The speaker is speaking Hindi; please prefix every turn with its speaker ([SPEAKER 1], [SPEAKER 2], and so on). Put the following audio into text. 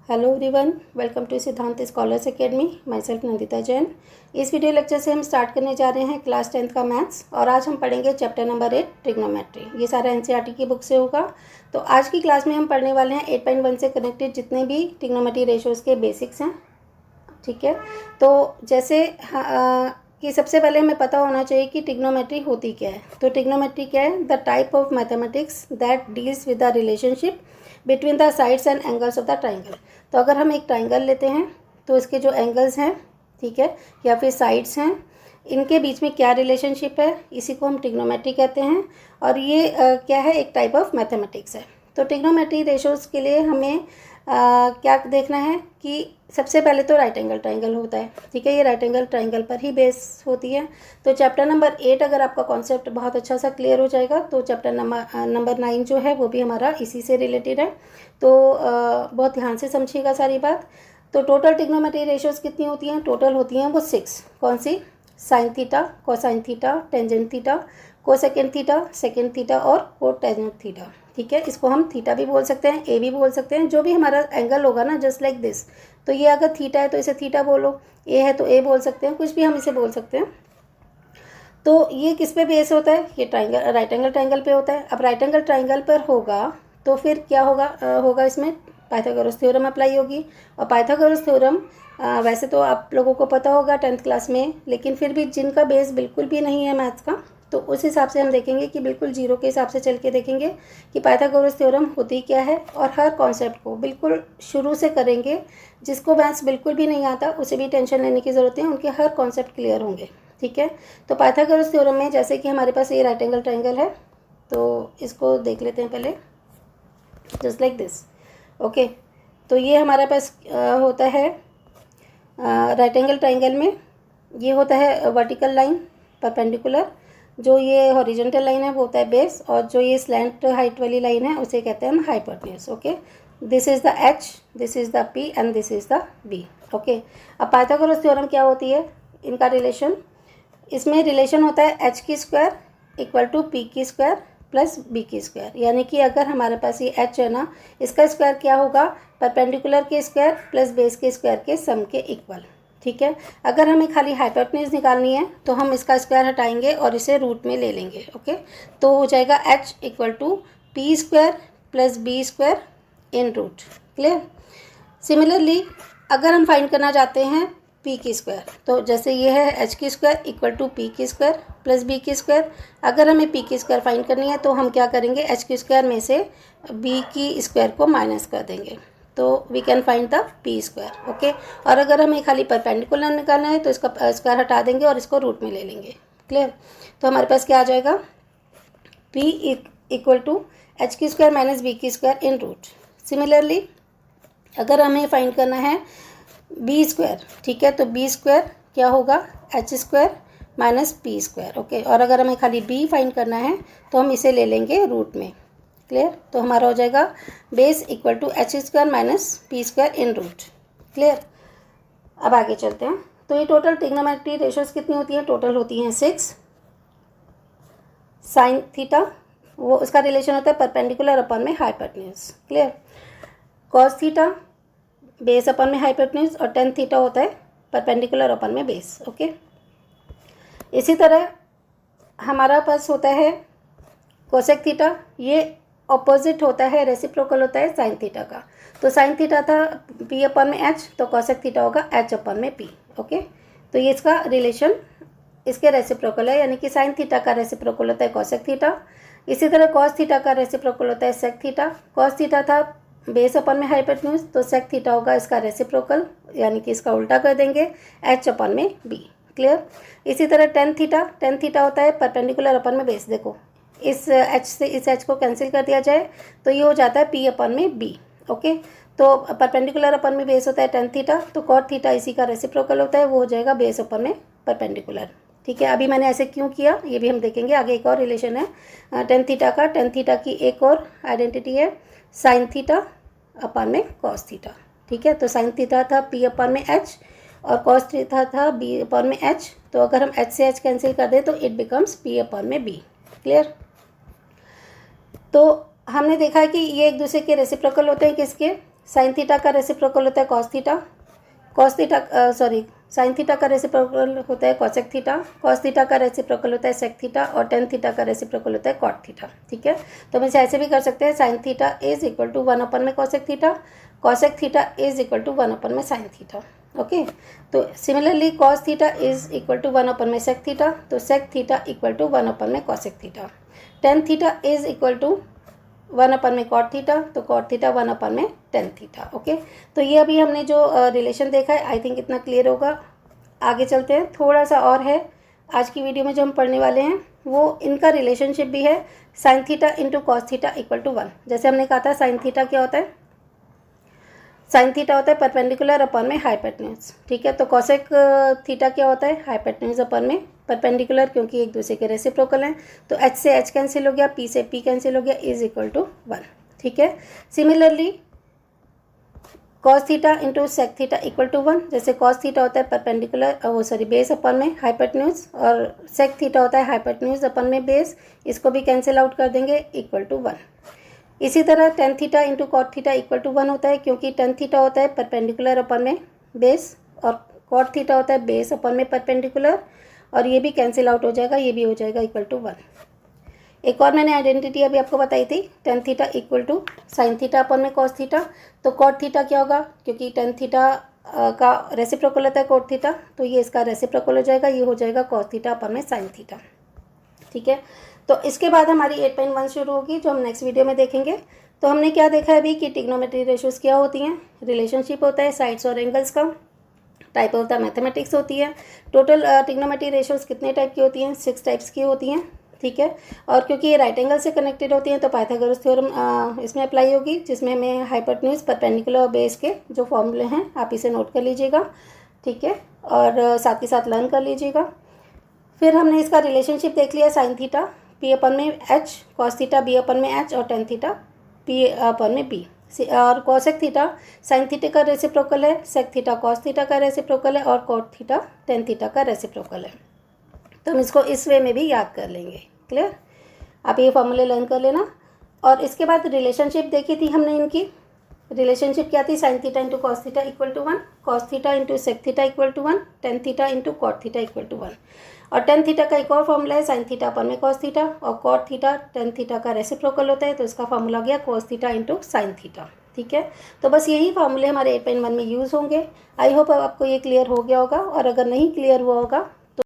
[SPEAKER 1] हेलो एवरीवन, वेलकम टू सिद्धांत scholars academy. My self Nandita Jain. इस वीडियो लेक्चर से हम स्टार्ट करने जा रहे हैं क्लास 10th का मैथ्स और आज हम पढ़ेंगे चैप्टर नंबर 8 ट्रिग्नोमेट्री। ये सारा एनसीईआरटी की बुक से होगा। तो आज की क्लास में हम पढ़ने वाले हैं 8.1 से कनेक्टेड जितने भी ट्रिग्नोमेट्री रेशियोज़ के बेसिक्स हैं। ठीक है, तो जैसे कि सबसे पहले हमें पता होना चाहिए कि ट्रिग्नोमेट्री होती क्या है। तो ट्रिग्नोमेट्री क्या है? The type of mathematics that deals with the relationship between the sides and angles of the triangle. तो अगर हम एक ट्राइंगल लेते हैं तो इसके जो एंगल्स हैं, ठीक है, या फिर साइड्स हैं, इनके बीच में क्या रिलेशनशिप है, इसी को हम ट्रिग्नोमेट्री कहते हैं। और ये क्या है? एक टाइप ऑफ मैथमेटिक्स है। तो ट्रिग्नोमेट्री रेशियोज़ के लिए हमें क्या देखना है कि सबसे पहले तो राइट एंगल ट्राइंगल होता है। ठीक है, ये राइट एंगल ट्राइंगल पर ही बेस होती है। तो चैप्टर नंबर 8 अगर आपका कॉन्सेप्ट बहुत अच्छा सा क्लियर हो जाएगा तो चैप्टर नंबर 9 जो है वो भी हमारा इसी से रिलेटेड है। तो बहुत ध्यान से समझिएगा सारी बात। तो टोटल ट्रिग्नोमेट्री रेशियोज़ कितनी होती हैं? टोटल होती हैं वो 6। कौन सी? Sine theta, cosine theta, tangent theta, cosecant theta, secant theta और कोटेंजेंट थीटा। ठीक है, इसको हम थीटा भी बोल सकते हैं, ए भी बोल सकते हैं। जो भी हमारा एंगल होगा ना, जस्ट लाइक दिस। तो ये अगर थीटा है तो इसे थीटा बोलो, ए है तो ए बोल सकते हैं, कुछ भी हम इसे बोल सकते हैं। तो ये किस पे बेस होता है? ये ट्राइंगल, राइट एंगल ट्राइंगल पे होता है। अब राइट एंगल ट्राइंगल पर होगा तो फिर क्या होगा इसमें पाइथागोरस थ्योरम अप्लाई होगी। और पाइथागोरस थ्योरम वैसे तो आप लोगों को पता होगा 10th क्लास में, लेकिन फिर भी जिनका बेस बिल्कुल भी नहीं है मैथ्स का, तो उस हिसाब से हम देखेंगे कि बिल्कुल जीरो के हिसाब से चल के देखेंगे कि पाइथागोरस थ्योरम होती क्या है। और हर कॉन्सेप्ट को बिल्कुल शुरू से करेंगे। जिसको मैथ्स बिल्कुल भी नहीं आता उसे भी टेंशन लेने की ज़रूरत है, उनके हर कॉन्सेप्ट क्लियर होंगे। ठीक है, तो पाइथागोरस थ्योरम में जैसे कि हमारे पास ये राइट एंगल ट्राइंगल है, तो इसको देख लेते हैं पहले, जस्ट लाइक दिस। ओके, तो ये हमारे पास होता है राइट एंगल ट्राइंगल में ये होता है वर्टिकल लाइन परपेंडिकुलर, जो ये हॉरिजॉन्टल लाइन है वो होता है बेस, और जो ये स्लैंट हाइट वाली लाइन है उसे कहते हैं हम hypotenuse. Okay, this is the H, this is the P and this is the B. Okay, अब पाइथागोरस थ्योरम क्या होती है? इनका रिलेशन, इसमें रिलेशन होता है एच की स्क्वायर इक्वल टू पी की स्क्वायर प्लस बी की स्क्वायर। यानी कि अगर हमारे पास ये एच है ना, इसका स्क्वायर क्या होगा? परपेंडिकुलर के स्क्वायर प्लस बेस के स्क्वायर के सम के इक्वल। ठीक है, अगर हमें खाली हाइपोटेन्यूज निकालनी है तो हम इसका स्क्वायर हटाएंगे और इसे रूट में ले लेंगे। ओके, तो हो जाएगा H equal to P square plus B square in root. Clear? Similarly अगर हम फाइंड करना चाहते हैं पी की स्क्वायर, तो जैसे ये है एच की स्क्वायर इक्वल टू पी की स्क्वायर प्लस बी की स्क्वायर। अगर हमें पी की स्क्वायर फाइंड करनी है तो हम क्या करेंगे? एच की स्क्वायर में से बी की स्क्वायर को माइनस कर देंगे, तो we can find the P square. Okay, और अगर हमें खाली परपेंडिकुलर निकालना है तो इसका स्क्वायर हटा देंगे और इसको रूट में ले लेंगे। क्लियर? तो हमारे पास क्या आ जाएगा? पी इक्वल टू एच की स्क्वायर माइनस बी की स्क्वायर इन रूट। सिमिलरली अगर हमें फाइंड करना है बी स्क्वायर, ठीक है, तो बी स्क्वायर क्या होगा? H square minus P square. Okay, और अगर हमें खाली बी फाइंड करना है तो हम इसे ले लेंगे रूट में। क्लियर? तो हमारा हो जाएगा base equal to H square minus P square in root. Clear? अब आगे चलते हैं। तो ये टोटल ट्रिग्नोमेट्री रेशियोज कितनी होती हैं? टोटल होती हैं 6। साइन थीटा, वो उसका रिलेशन होता है परपेंडिकुलर अपन में hypotenuse. Clear? Cos theta base अपन में हाइपोटेन्यूज, और टेन थीटा होता है परपेंडिकुलर अपन में बेस। ओके, इसी तरह हमारा पास होता है कोसेक थीटा, ये ऑपोजिट होता है, रेसिप्रोकल होता है साइन थीटा का। तो साइन थीटा था पी अपन में एच, तो कोसेक थीटा होगा एच अपन में पी। ओके, तो ये इसका रिलेशन इसके रेसिप्रोकल है, यानी कि साइन थीटा का रेसिप्रोकल होता है कोसेक थीटा। इसी तरह कॉस थीटा का रेसिप्रोकल होता है सेक थीटा। कॉस थीटा था बेस अपन में हाइपोटेन्यूज, तो सेक थीटा होगा इसका रेसिप्रोकल, यानी कि इसका उल्टा कर देंगे, एच अपन में बी। क्लियर? इसी तरह टेन थीटा होता है परपेंडिकुलर अपन में बेस। देखो इस एच से इस एच को कैंसिल कर दिया जाए तो ये हो जाता है पी अपन में बी। ओके, तो परपेंडिकुलर अपन में बेस होता है टेन थीटा, तो कॉट थीटा इसी का रेसिप्रोकल होता है, वो हो जाएगा बेस अपन में परपेंडिकुलर। ठीक है, अभी मैंने ऐसे क्यों किया ये भी हम देखेंगे आगे। एक और रिलेशन है टेन थीटा का। टेन थीटा की एक और आइडेंटिटी है साइन थीटा अपन में कॉस थीटा। ठीक है, तो साइन थीटा था पी अपन में एच और कॉस थीटा था बी अपन में एच। तो अगर हम एच से एच कैंसिल कर दें तो इट बिकम्स पी अपन में बी। क्लियर? तो हमने देखा है कि ये एक दूसरे के रेसिप्रोकल होते हैं, किसके? साइन थीटा का रेसिप्रोकल होता है कॉस थीटा, साइन थीटा का रेसिप्रोकल होता है कॉसेक थीटा, कॉस थीटा का रेसिप्रोकल होता है सेक थीटा और टेन थीटा का रेसिप्रोकल होता है कॉट थीटा। ठीक है, तो हम इसे ऐसे भी कर सकते हैं, sine theta is equal to 1 में cosec theta, cosec theta is equal to 1 में साइन थीटा। ओके, तो similarly cos theta is equal to 1 में सेक थीटा, तो सेक थीटा इक्वल टू 1 में cosec theta, tan theta is equal to 1 में कॉट थीटा, तो कॉट थीटा 1 में टेन थीटा। ओके, तो ये अभी हमने जो रिलेशन देखा है, आई थिंक इतना क्लियर होगा। आगे चलते हैं, थोड़ा सा और है आज की वीडियो में जो हम पढ़ने वाले हैं, वो इनका रिलेशनशिप भी है sine theta into cos theta equal to 1। जैसे हमने कहा था साइन थीटा क्या होता है, साइन थीटा होता है परपेंडिकुलर अपन में हाइपोटेन्यूज। ठीक है, तो कॉसेक थीटा क्या होता है, हाइपोटेन्यूज अपन में परपेंडिकुलर, क्योंकि एक दूसरे के रेसिप्रोकल हैं। तो एच से एच कैंसिल हो गया, पी से पी कैंसिल हो गया, इज इक्वल टू 1। ठीक है, similarly cos theta into sec theta equal to 1। जैसे कॉस थीटा होता है परपेंडिकुलर बेस अपन में हाइपोटेन्यूज, और सेक थीटा होता है हाइपोटेन्यूज अपन में बेस, इसको भी कैंसिल आउट कर देंगे, इक्वल टू 1। इसी तरह tan theta into cot theta equal to 1 होता है, क्योंकि टेन थीटा होता है परपेंडिकुलर अपन में बेस और कॉट थीटा होता है बेस अपन में परपेंडिकुलर, और ये भी कैंसिल आउट हो जाएगा, ये भी हो जाएगा इक्वल टू 1। एक और मैंने आइडेंटिटी अभी आपको बताई थी, tan theta equal to sine theta अपन में कॉस थीटा। तो कॉट थीटा क्या होगा, क्योंकि टेन थीटा का रेसिप्रोकल होता है कॉट थीटा, तो ये इसका रेसिप्रोकल हो जाएगा, ये हो जाएगा कॉस थीटा अपन में साइन थीटा। ठीक है, तो इसके बाद हमारी 8.1 शुरू होगी, जो हम नेक्स्ट वीडियो में देखेंगे। तो हमने क्या देखा है अभी कि ट्रिग्नोमेट्री रेशियोज क्या होती हैं, रिलेशनशिप होता है साइड्स और एंगल्स का, टाइप ऑफ द मैथमेटिक्स होती है। टोटल ट्रिग्नोमेट्री रेशियोज कितने टाइप की होती हैं, 6 टाइप्स की होती हैं। ठीक है, और क्योंकि ये राइट एंगल से कनेक्टेड होती हैं, तो पाइथागोरस थ्योरम इसमें अप्लाई होगी, जिसमें हमें हाइपोटेन्यूज परपेंडिकुलर और बेस के जो फॉर्मूले हैं आप इसे नोट कर लीजिएगा। ठीक है, और साथ ही साथ लर्न कर लीजिएगा। फिर हमने इसका रिलेशनशिप देख लिया, साइन थीटा पी अपन में एच, कॉस थीटा बी अपन में एच, और टेन थीटा पी अपन में बी, और कॉसेक थीटा साइन थीटा का रेसिप्रोकल है, सेक थीटा कॉस थीटा का रेसिप्रोकल है, और कॉट थीटा टेन थीटा का रेसिप्रोकल है। तो हम इसको इस वे में भी याद कर लेंगे। क्लियर, आप ये फॉर्मूले लर्न कर लेना। और इसके बाद रिलेशनशिप देखी थी हमने, इनकी रिलेशनशिप क्या थी, sine theta into cos theta equal to 1, cos theta into sec theta equal to 1, tan theta into cot theta equal to 1। और टेन थीटा का एक और फॉर्मूला है, साइन थीटा अपन में कॉस थीटा, और कॉट थीटा टेन थीटा का रेसिप्रोकल होता है, तो इसका फॉर्मूला गया cos theta into sine theta. ठीक है, तो बस यही फॉर्मूले हमारे 8.1 में यूज़ होंगे। आई होप आपको ये क्लियर हो गया होगा, और अगर नहीं क्लियर हुआ होगा